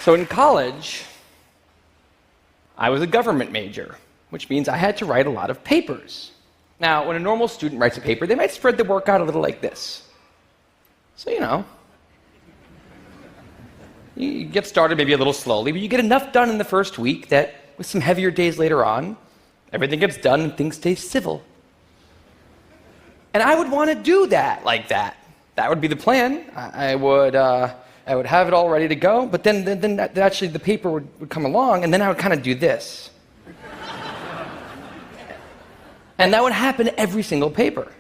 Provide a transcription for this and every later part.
So in college, I was a government major, which means I had to write a lot of papers. Now, when a normal student writes a paper, they might spread the work out a little like this. So, you get started maybe a little slowly, but you get enough done in the first week that with some heavier days later on, everything gets done and things stay civil. And I would want to do that like that. That would be the plan. I would have it all ready to go, but then actually the paper would come along, and then I would kind of do this. And that would happen every single paper.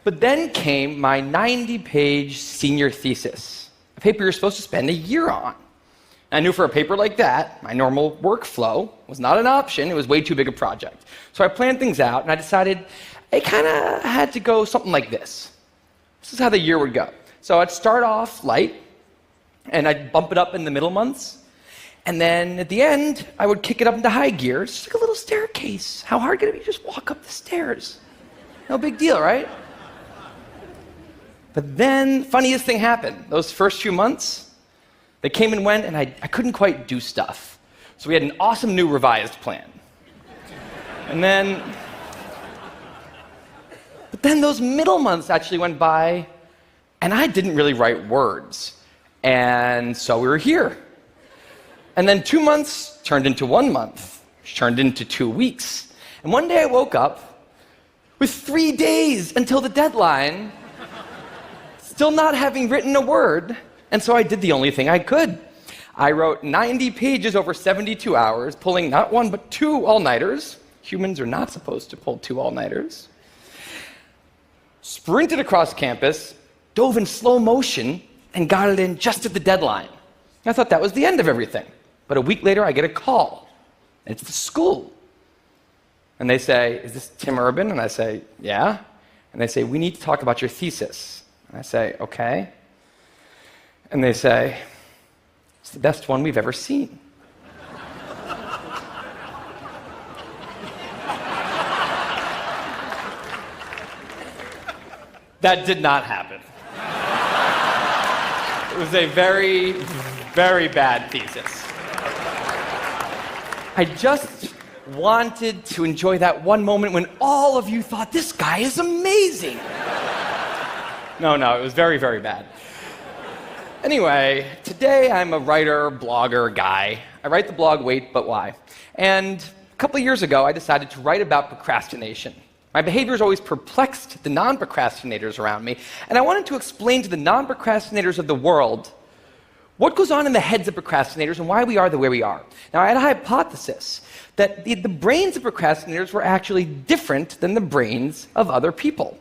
But then came my 90-page senior thesis, a paper you're supposed to spend a year on. And I knew for a paper like that, my normal workflow was not an option. It was way too big a project. So I planned things out, and I decided I kind of had to go something like this. This is how the year would go. So I'd start off light, and I'd bump it up in the middle months. And then at the end, I would kick it up into high gear. It's just like a little staircase. How hard could it be to just walk up the stairs? No big deal, right? But then, funniest thing happened. Those first few months, they came and went, and I couldn't quite do stuff. So we had an awesome new revised plan. But then those middle months actually went by, and I didn't really write words. And so we were here. And then 2 months turned into 1 month, which turned into 2 weeks. And one day I woke up with 3 days until the deadline, still not having written a word, and so I did the only thing I could. I wrote 90 pages over 72 hours, pulling not one but 2 all-nighters. Humans are not supposed to pull 2 all-nighters. Sprinted across campus, dove in slow motion, and got it in just at the deadline. I thought that was the end of everything. But a week later, I get a call. It's the school. And they say, "Is this Tim Urban?" And I say, "Yeah." And they say, "We need to talk about your thesis." And I say, "Okay." And they say, "It's the best one we've ever seen." That did not happen. It was a very, very bad thesis. I just wanted to enjoy that one moment when all of you thought, "This guy is amazing." No, it was very, very bad. Anyway, today I'm a writer, blogger guy. I write the blog Wait, But Why? And a couple of years ago, I decided to write about procrastination. My behavior has always perplexed the non-procrastinators around me, and I wanted to explain to the non-procrastinators of the world what goes on in the heads of procrastinators and why we are the way we are. Now, I had a hypothesis that the brains of procrastinators were actually different than the brains of other people.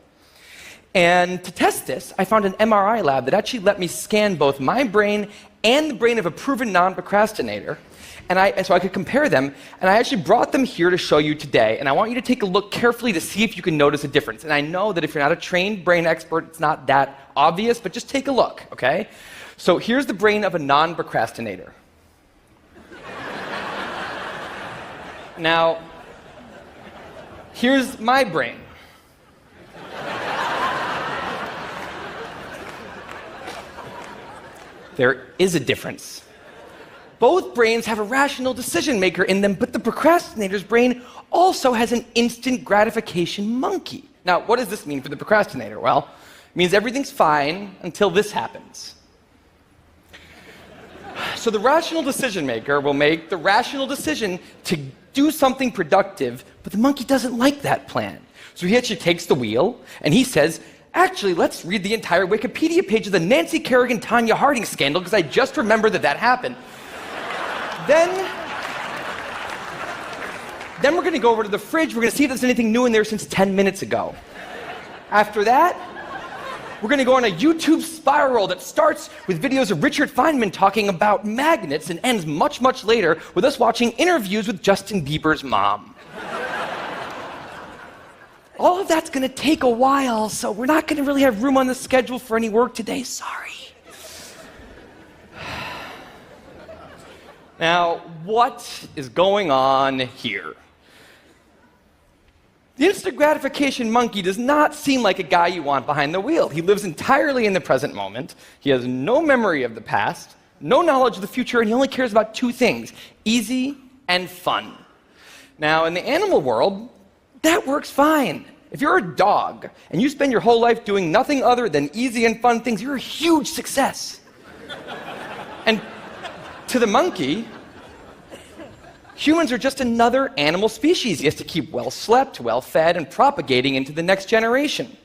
And to test this, I found an MRI lab that actually let me scan both my brain and the brain of a proven non-procrastinator, so I could compare them, and I actually brought them here to show you today, and I want you to take a look carefully to see if you can notice a difference. And I know that if you're not a trained brain expert, it's not that obvious, but just take a look, okay? So here's the brain of a non-procrastinator. Now, here's my brain. There is a difference. Both brains have a rational decision maker in them, but the procrastinator's brain also has an instant gratification monkey. Now, what does this mean for the procrastinator? Well, it means everything's fine until this happens. So the rational decision maker will make the rational decision to do something productive, but the monkey doesn't like that plan. So he actually takes the wheel, and he says, "Actually, let's read the entire Wikipedia page of the Nancy Kerrigan-Tanya Harding scandal, because I just remembered that happened." Then we're going to go over to the fridge. We're going to see if there's anything new in there since 10 minutes ago. After that, we're going to go on a YouTube spiral that starts with videos of Richard Feynman talking about magnets and ends much, much later with us watching interviews with Justin Bieber's mom. All of that's going to take a while, so we're not going to really have room on the schedule for any work today. Sorry. Now, what is going on here? The instant gratification monkey does not seem like a guy you want behind the wheel. He lives entirely in the present moment. He has no memory of the past, no knowledge of the future, and he only cares about two things: easy and fun. Now, in the animal world, that works fine. If you're a dog and you spend your whole life doing nothing other than easy and fun things, you're a huge success. And to the monkey, humans are just another animal species he has to keep well slept, well fed, and propagating into the next generation,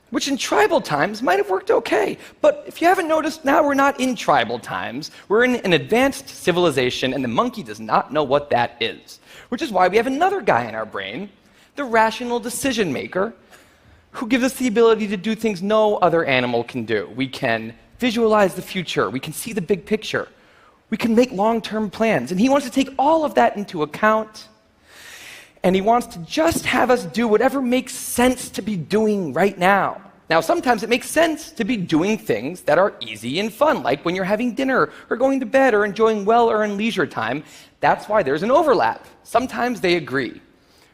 which in tribal times might have worked okay. But if you haven't noticed, now we're not in tribal times. We're in an advanced civilization, and the monkey does not know what that is, which is why we have another guy in our brain, the rational decision maker, who gives us the ability to do things no other animal can do. We can visualize the future. We can see the big picture. We can make long-term plans. And he wants to take all of that into account. And he wants to just have us do whatever makes sense to be doing right now. Now, sometimes it makes sense to be doing things that are easy and fun, like when you're having dinner or going to bed or enjoying well-earned leisure time. That's why there's an overlap. Sometimes they agree.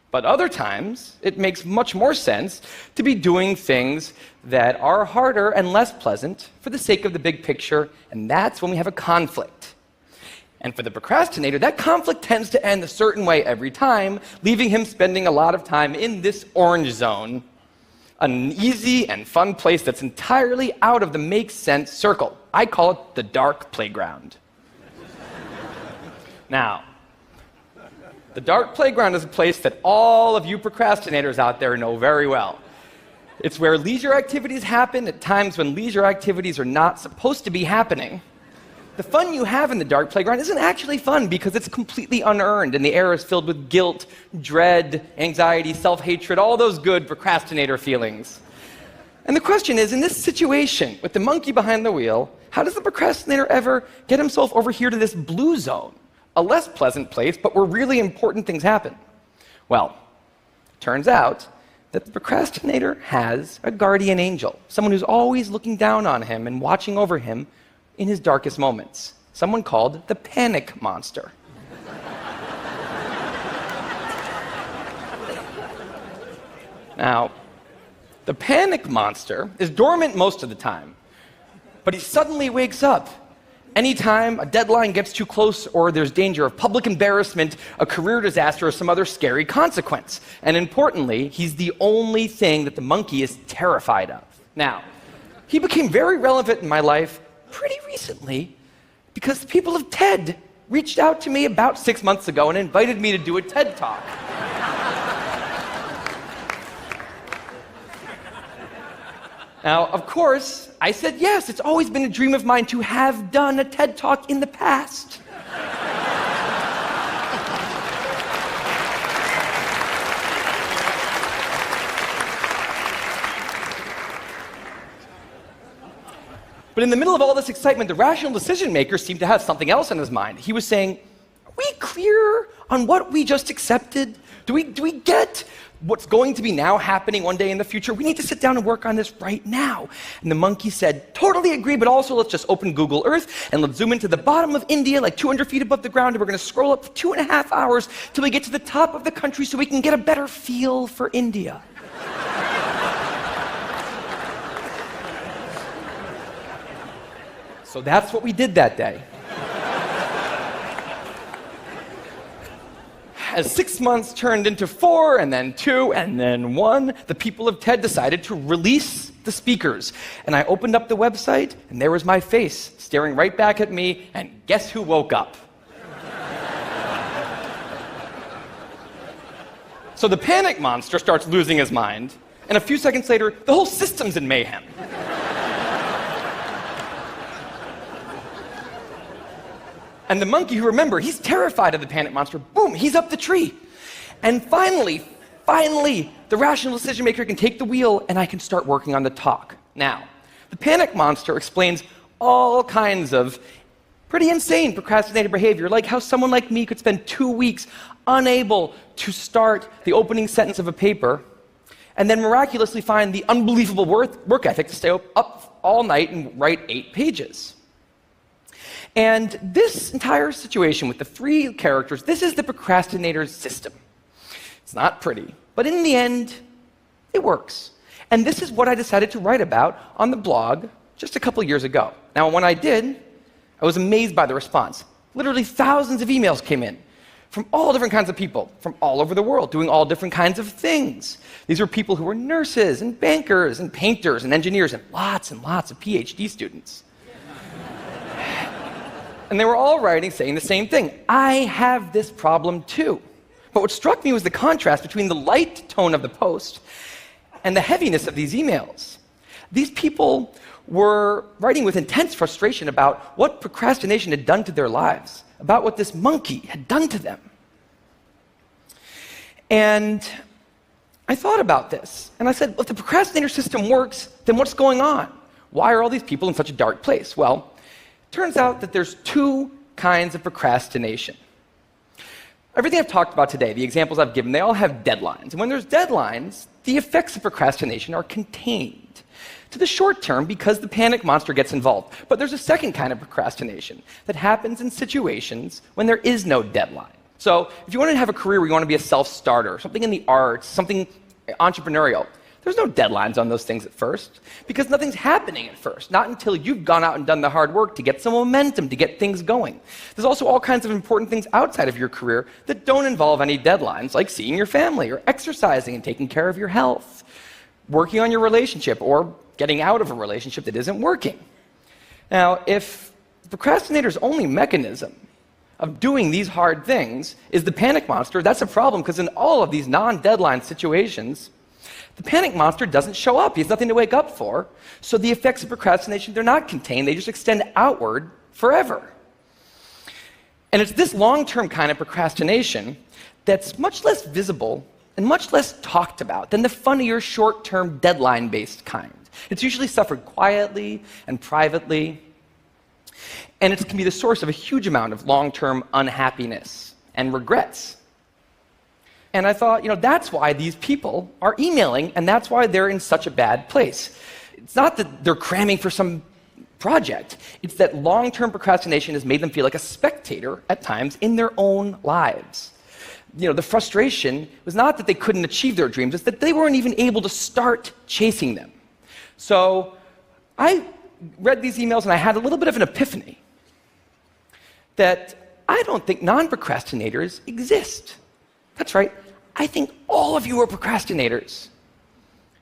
But other times, it makes much more sense to be doing things that are harder and less pleasant for the sake of the big picture, and that's when we have a conflict. And for the procrastinator, that conflict tends to end a certain way every time, leaving him spending a lot of time in this orange zone, an easy and fun place that's entirely out of the makes sense circle. I call it the dark playground. Now, the dark playground is a place that all of you procrastinators out there know very well. It's where leisure activities happen at times when leisure activities are not supposed to be happening. The fun you have in the dark playground isn't actually fun because it's completely unearned, and the air is filled with guilt, dread, anxiety, self-hatred, all those good procrastinator feelings. And the question is, in this situation, with the monkey behind the wheel, how does the procrastinator ever get himself over here to this blue zone? A less pleasant place, but where really important things happen? Well, it turns out that the procrastinator has a guardian angel, someone who's always looking down on him and watching over him in his darkest moments, someone called the panic monster. Now, the panic monster is dormant most of the time, but he suddenly wakes up anytime a deadline gets too close or there's danger of public embarrassment, a career disaster, or some other scary consequence. And importantly, he's the only thing that the monkey is terrified of. Now, he became very relevant in my life pretty recently because the people of TED reached out to me about 6 months ago and invited me to do a TED Talk. Now, of course, I said yes. It's always been a dream of mine to have done a TED Talk in the past. But in the middle of all this excitement, the rational decision maker seemed to have something else in his mind. He was saying, are we clear on what we just accepted? Do we get what's going to be now happening one day in the future? We need to sit down and work on this right now. And the monkey said, totally agree, but also let's just open Google Earth and let's zoom into the bottom of India, like 200 feet above the ground, and we're going to scroll up for 2.5 hours till we get to the top of the country so we can get a better feel for India. So that's what we did that day. As 6 months turned into 4, and then 2, and then 1, the people of TED decided to release the speakers. And I opened up the website, and there was my face staring right back at me, and guess who woke up? So the panic monster starts losing his mind, and a few seconds later, the whole system's in mayhem. And the monkey, who, remember, he's terrified of the panic monster, boom, he's up the tree. And finally, the rational decision maker can take the wheel and I can start working on the talk. Now, the panic monster explains all kinds of pretty insane procrastinator behavior, like how someone like me could spend 2 weeks unable to start the opening sentence of a paper and then miraculously find the unbelievable work ethic to stay up all night and write 8 pages. And this entire situation with the 3 characters, this is the procrastinator's system. It's not pretty, but in the end, it works. And this is what I decided to write about on the blog just a couple years ago. Now, when I did, I I was amazed by the response. Literally thousands of emails came in from all different kinds of people, from all over the world, doing all different kinds of things. These were people who were nurses and bankers and painters and engineers and lots of PhD students. And they were all writing saying the same thing. I have this problem too. But what struck me was the contrast between the light tone of the post and the heaviness of these emails. These people were writing with intense frustration about what procrastination had done to their lives, about what this monkey had done to them. And I thought about this, and I said, well, if the procrastinator system works, then what's going on? Why are all these people in such a dark place? Well, turns out that there's two kinds of procrastination. Everything I've talked about today, the examples I've given, they all have deadlines. And when there's deadlines, the effects of procrastination are contained to the short term because the panic monster gets involved. But there's a second kind of procrastination that happens in situations when there is no deadline. So if you want to have a career where you want to be a self-starter, something in the arts, something entrepreneurial, there's no deadlines on those things at first, because nothing's happening at first, not until you've gone out and done the hard work to get some momentum, to get things going. There's also all kinds of important things outside of your career that don't involve any deadlines, like seeing your family, or exercising and taking care of your health, working on your relationship, or getting out of a relationship that isn't working. Now, if the procrastinator's only mechanism of doing these hard things is the panic monster, that's a problem, because in all of these non-deadline situations, the panic monster doesn't show up. He has nothing to wake up for. So the effects of procrastination, they're not contained. They just extend outward forever. And it's this long-term kind of procrastination that's much less visible and much less talked about than the funnier, short-term, deadline-based kind. It's usually suffered quietly and privately. And it can be the source of a huge amount of long-term unhappiness and regrets. And I thought, that's why these people are emailing, and that's why they're in such a bad place. It's not that they're cramming for some project. It's that long-term procrastination has made them feel like a spectator at times in their own lives. The frustration was not that they couldn't achieve their dreams, it's that they weren't even able to start chasing them. So I read these emails, and I had a little bit of an epiphany that I don't think non-procrastinators exist. That's right. I think all of you are procrastinators.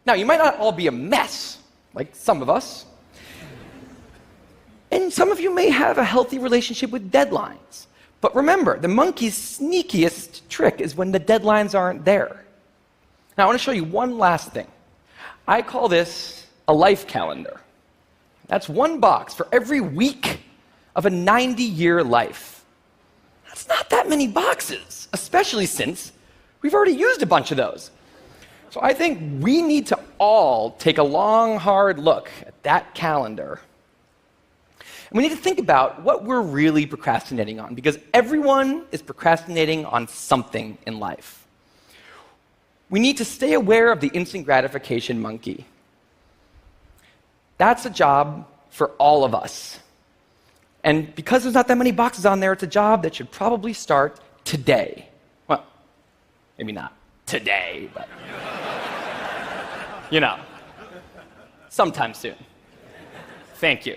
Now, you might not all be a mess, like some of us. And some of you may have a healthy relationship with deadlines. But remember, the monkey's sneakiest trick is when the deadlines aren't there. Now, I want to show you one last thing. I call this a life calendar. That's one box for every week of a 90-year life. That's not that many boxes, especially since we've already used a bunch of those. So I think we need to all take a long, hard look at that calendar. And we need to think about what we're really procrastinating on, because everyone is procrastinating on something in life. We need to stay aware of the instant gratification monkey. That's a job for all of us. And because there's not that many boxes on there, it's a job that should probably start today. Well, maybe not today, but sometime soon. Thank you.